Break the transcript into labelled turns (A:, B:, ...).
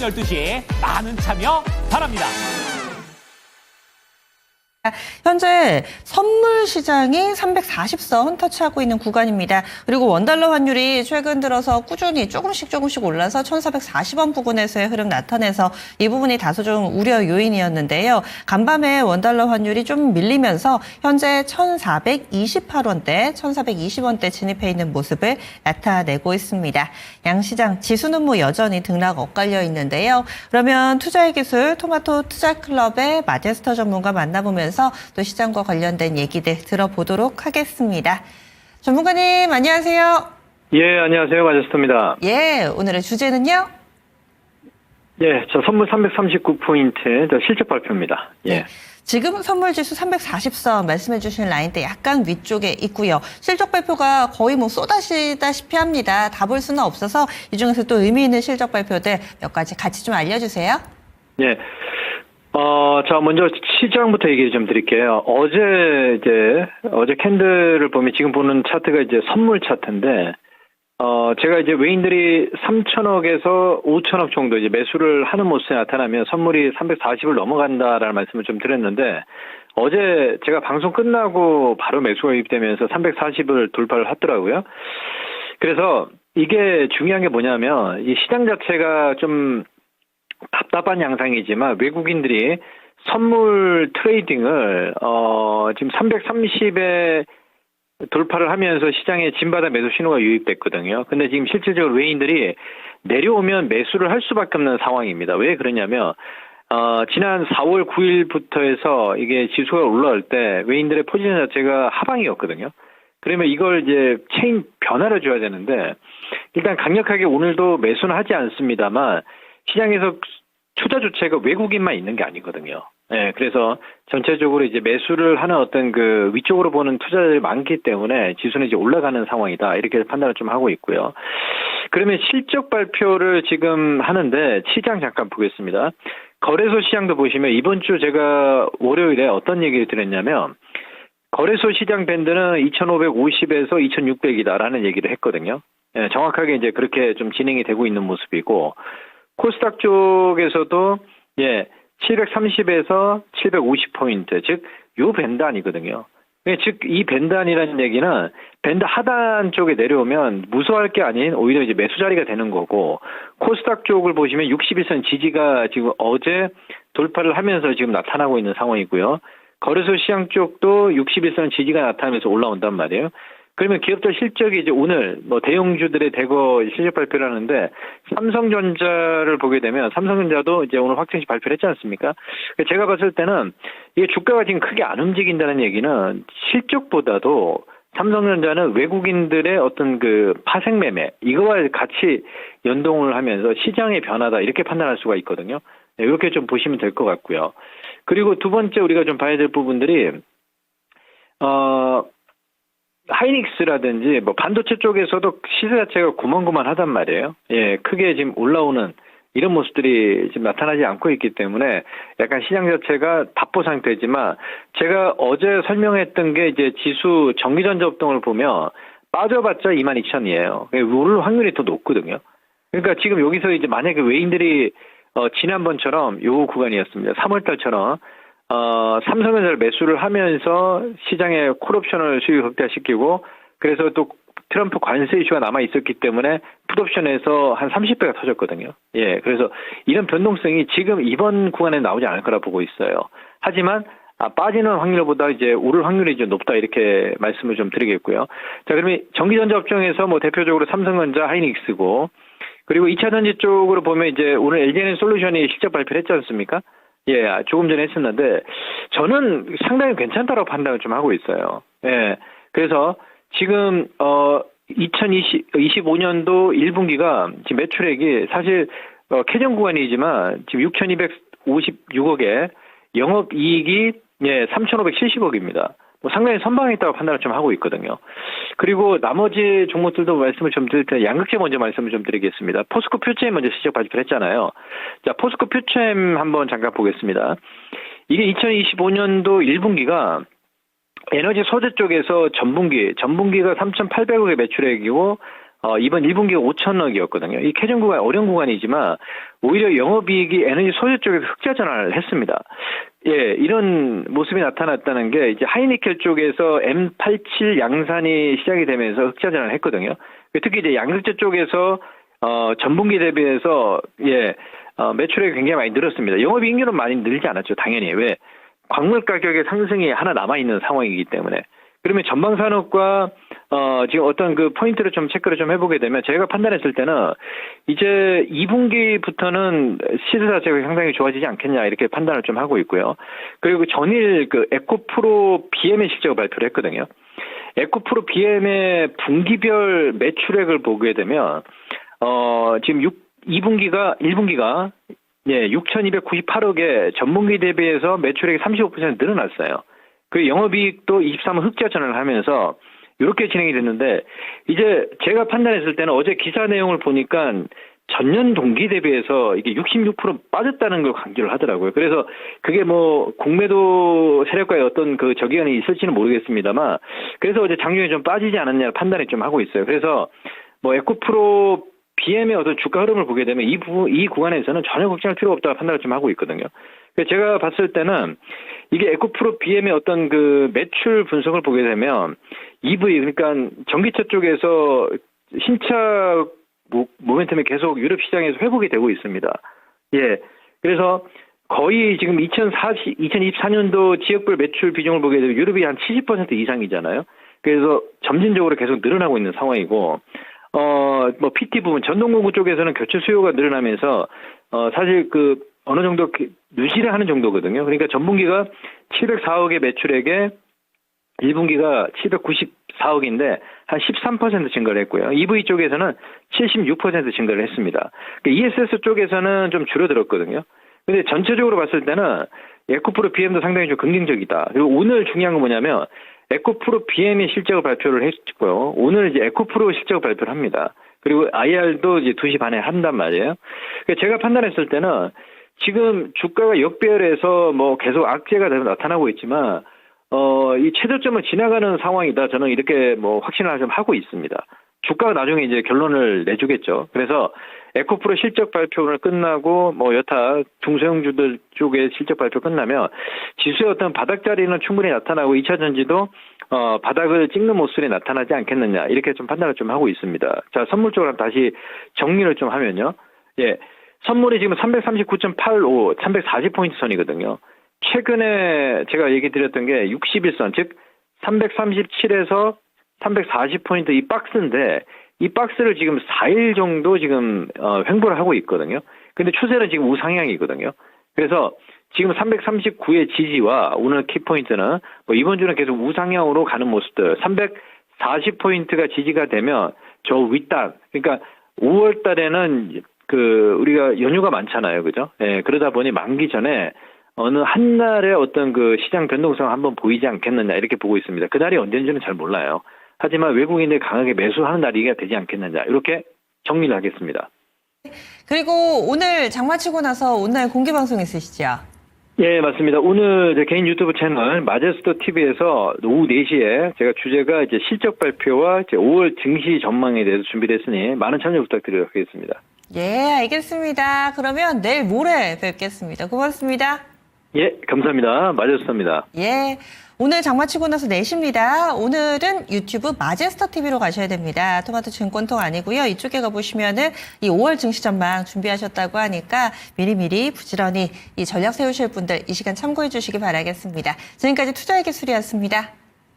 A: 12시 많은 참여 바랍니다.
B: 현재 선물 시장이 340선 터치하고 있는 구간입니다. 그리고 원달러 환율이 최근 들어서 꾸준히 조금씩 올라서 1,440원 부근에서의 흐름 나타내서 이 부분이 다소 좀 우려 요인이었는데요. 간밤에 원달러 환율이 좀 밀리면서 현재 1,428원대, 1,420원대 진입해 있는 모습을 나타내고 있습니다. 양시장 지수는 여전히 등락 엇갈려 있는데요. 그러면 투자의 기술 토마토 투자클럽의 마제스터 전문가 만나보면서 또 시장과 관련된 얘기들 들어보도록 하겠습니다. 전문가님 안녕하세요.
C: 예, 안녕하세요. 마제스터입니다.
B: 예, 오늘의 주제는요?
C: 예, 저 선물 339포인트 실적 발표입니다. 예.
B: 네. 지금 선물 지수 340선 말씀해 주신 라인대 약간 위쪽에 있고요. 실적 발표가 거의 쏟아지다시피 합니다. 다 볼 수는 없어서 이 중에서 또 의미 있는 실적 발표들 몇 가지 같이 좀 알려주세요.
C: 예. 자, 먼저 시장부터 얘기 좀 드릴게요. 어제 캔들을 보면 지금 보는 차트가 이제 선물 차트인데, 제가 이제 외인들이 3천억에서 5천억 정도 이제 매수를 하는 모습이 나타나면 선물이 340을 넘어간다라는 말씀을 좀 드렸는데, 어제 제가 방송 끝나고 바로 매수가 유입되면서 340을 돌파를 하더라고요. 그래서 이게 중요한 게 뭐냐면, 이 시장 자체가 좀 답답한 양상이지만 외국인들이 선물 트레이딩을 지금 330에 돌파를 하면서 시장에 진바다 매수 신호가 유입됐거든요. 근데 지금 실질적으로 외인들이 내려오면 매수를 할 수밖에 없는 상황입니다. 왜 그러냐면 지난 4월 9일부터 해서 이게 지수가 올라올 때 외인들의 포지션 자체가 하방이었거든요. 그러면 이걸 이제 체인 변화를 줘야 되는데 일단 강력하게 오늘도 매수는 하지 않습니다만 시장에서 투자 주체가 외국인만 있는 게 아니거든요. 예, 그래서 전체적으로 이제 매수를 하는 어떤 그 위쪽으로 보는 투자들이 많기 때문에 지수는 이제 올라가는 상황이다. 이렇게 판단을 좀 하고 있고요. 그러면 실적 발표를 지금 하는데 시장 잠깐 보겠습니다. 거래소 시장도 보시면 이번 주 제가 월요일에 어떤 얘기를 드렸냐면 거래소 시장 밴드는 2,550에서 2,600이다라는 얘기를 했거든요. 예, 정확하게 이제 그렇게 좀 진행이 되고 있는 모습이고 코스닥 쪽에서도 730에서 750포인트, 즉 요 밴드안이거든요. 즉 이 밴드안이라는 얘기는 밴드 하단 쪽에 내려오면 무서워할 게 아닌 오히려 이제 매수 자리가 되는 거고 코스닥 쪽을 보시면 61선 지지가 지금 어제 돌파를 하면서 지금 나타나고 있는 상황이고요. 거래소 시장 쪽도 61선 지지가 나타나면서 올라온단 말이에요. 그러면 기업들 실적이 이제 오늘 대형주들의 대거 실적 발표를 하는데 삼성전자를 보게 되면 삼성전자도 이제 오늘 확정식 발표를 했지 않습니까? 제가 봤을 때는 이게 주가가 지금 크게 안 움직인다는 얘기는 실적보다도 삼성전자는 외국인들의 어떤 그 파생 매매 이거와 같이 연동을 하면서 시장의 변화다 이렇게 판단할 수가 있거든요. 이렇게 좀 보시면 될 것 같고요. 그리고 두 번째 우리가 좀 봐야 될 부분들이 하이닉스라든지 반도체 쪽에서도 시세 자체가 고만고만하단 말이에요. 예, 크게 지금 올라오는 이런 모습들이 지금 나타나지 않고 있기 때문에 약간 시장 자체가 답보 상태지만 제가 어제 설명했던 게 이제 지수 정기전자업동을 보면 빠져봤자 22,000이에요. 오를 확률이 더 높거든요. 그러니까 지금 여기서 이제 만약에 외인들이 지난번처럼 요 구간이었습니다. 3월달처럼 삼성전자를 매수를 하면서 시장에 콜옵션을 수익 확대시키고 그래서 또 트럼프 관세 이슈가 남아 있었기 때문에 풋옵션에서 한 30배가 터졌거든요. 예, 그래서 이런 변동성이 지금 이번 구간에 나오지 않을 거라 보고 있어요. 하지만 빠지는 확률보다 이제 오를 확률이 좀 높다 이렇게 말씀을 좀 드리겠고요. 자, 그러면 전기전자 업종에서 대표적으로 삼성전자, 하이닉스고 그리고 2차 전지 쪽으로 보면 이제 오늘 LG에너지솔루션이 실적 발표를 했지 않습니까? 예, 조금 전에 했었는데 저는 상당히 괜찮다고 판단을 좀 하고 있어요. 예, 그래서 지금 2025년도 1분기가 지금 매출액이 사실 캐전 구간이지만 지금 6,256억에 영업이익이 3,570억입니다. 상당히 선방에 있다고 판단을 좀 하고 있거든요. 그리고 나머지 종목들도 말씀을 좀 드릴 텐데 양극재 먼저 말씀을 좀 드리겠습니다. 포스코 퓨처엠 먼저 실적 발표를 했잖아요. 자, 포스코 퓨처엠 한번 잠깐 보겠습니다. 이게 2025년도 1분기가 에너지 소재 쪽에서 전분기가 3,800억의 매출액이고 이번 1분기가 5천억이었거든요. 이 캐전 구간 어려운 구간이지만 오히려 영업이익이 에너지 소재 쪽에서 흑자 전환을 했습니다. 예, 이런 모습이 나타났다는 게 이제 하이니켈 쪽에서 M87 양산이 시작이 되면서 흑자 전환을 했거든요. 특히 이제 양극재 쪽에서 전분기 대비해서 매출액이 굉장히 많이 늘었습니다. 영업이익률은 많이 늘지 않았죠. 당연히. 왜? 광물 가격의 상승이 하나 남아있는 상황이기 때문에. 그러면 전방산업과 지금 어떤 그 포인트를 좀 체크를 좀 해보게 되면 제가 판단했을 때는 이제 2분기부터는 시세 자체가 상당히 좋아지지 않겠냐 이렇게 판단을 좀 하고 있고요. 그리고 전일 그 에코프로 BM의 실적을 발표를 했거든요. 에코프로 BM의 분기별 매출액을 보게 되면 지금 1분기가 6,298억에 전분기 대비해서 매출액이 35% 늘어났어요. 그 영업이익도 23억 흑자 전환을 하면서 이렇게 진행이 됐는데 이제 제가 판단했을 때는 어제 기사 내용을 보니까 전년 동기 대비해서 이게 66% 빠졌다는 걸 강조를 하더라고요. 그래서 그게 뭐 공매도 세력과의 어떤 그 적연이 있을지는 모르겠습니다만 그래서 어제 장중에 좀 빠지지 않았냐 판단을 좀 하고 있어요. 그래서 뭐 에코프로 BM의 어떤 주가 흐름을 보게 되면 이 구간에서는 전혀 걱정할 필요가 없다고 판단을 좀 하고 있거든요. 제가 봤을 때는 이게 에코프로 BM의 어떤 그 매출 분석을 보게 되면 EV 그러니까 전기차 쪽에서 신차 모멘텀이 계속 유럽 시장에서 회복이 되고 있습니다. 예. 그래서 거의 지금 2024년도 지역별 매출 비중을 보게 되면 유럽이 한 70% 이상이잖아요. 그래서 점진적으로 계속 늘어나고 있는 상황이고 뭐 PT 부분 전동공구 쪽에서는 교체 수요가 늘어나면서 사실 그 어느 정도 유지를 하는 정도거든요. 그러니까 전분기가 704억의 매출액에 1분기가 794억인데 한 13% 증가를 했고요. EV 쪽에서는 76% 증가를 했습니다. ESS 쪽에서는 좀 줄어들었거든요. 근데 전체적으로 봤을 때는 에코프로 BM도 상당히 좀 긍정적이다. 그리고 오늘 중요한 건 뭐냐면 에코프로 BM이 실적을 발표를 했고요. 오늘 이제 에코프로 실적을 발표를 합니다. 그리고 IR도 이제 2시 반에 한단 말이에요. 제가 판단했을 때는 지금 주가가 역배열해서 뭐 계속 악재가 나타나고 있지만 이 최저점을 지나가는 상황이다. 저는 이렇게 뭐 확신을 좀 하고 있습니다. 주가가 나중에 이제 결론을 내주겠죠. 그래서 에코프로 실적 발표를 끝나고 뭐 여타 중소형주들 쪽의 실적 발표 끝나면 지수의 어떤 바닥 자리는 충분히 나타나고 2차 전지도 바닥을 찍는 모습이 나타나지 않겠느냐 이렇게 좀 판단을 좀 하고 있습니다. 자, 선물 쪽으로 다시 정리를 좀 하면요. 예. 선물이 지금 339.85, 340포인트 선이거든요. 최근에 제가 얘기 드렸던 게 61선, 즉 337에서 340포인트 이 박스인데 이 박스를 지금 4일 정도 지금 횡보를 하고 있거든요. 근데 추세는 지금 우상향이거든요. 그래서 지금 339의 지지와 오늘 키포인트는 뭐 이번 주는 계속 우상향으로 가는 모습들 340포인트가 지지가 되면 저 윗단 그러니까 5월 달에는 그 우리가 연휴가 많잖아요. 그죠? 예, 그러다 보니 만기 전에 어느 한 날의 어떤 그 시장 변동성 한번 보이지 않겠느냐 이렇게 보고 있습니다. 그 날이 언제인지는 잘 몰라요. 하지만 외국인들이 강하게 매수하는 날이 되지 않겠느냐 이렇게 정리를 하겠습니다.
B: 그리고 오늘 장마치고 나서 온라인 공개 방송 있으시죠?
C: 예, 맞습니다. 오늘 제 개인 유튜브 채널 마제스터 TV에서 오후 4시에 제가 주제가 이제 실적 발표와 이제 5월 증시 전망에 대해서 준비됐으니 많은 참여 부탁드리도록 하겠습니다.
B: 예, 알겠습니다. 그러면 내일 모레 뵙겠습니다. 고맙습니다.
C: 예, 감사합니다. 마제스터입니다.
B: 예. 오늘 장마치고 나서 4시입니다. 오늘은 유튜브 마제스터 TV로 가셔야 됩니다. 토마토 증권통 아니고요. 이쪽에 가보시면은 이 5월 증시 전망 준비하셨다고 하니까 미리미리 부지런히 이 전략 세우실 분들 이 시간 참고해 주시기 바라겠습니다. 지금까지 투자의 기술이었습니다.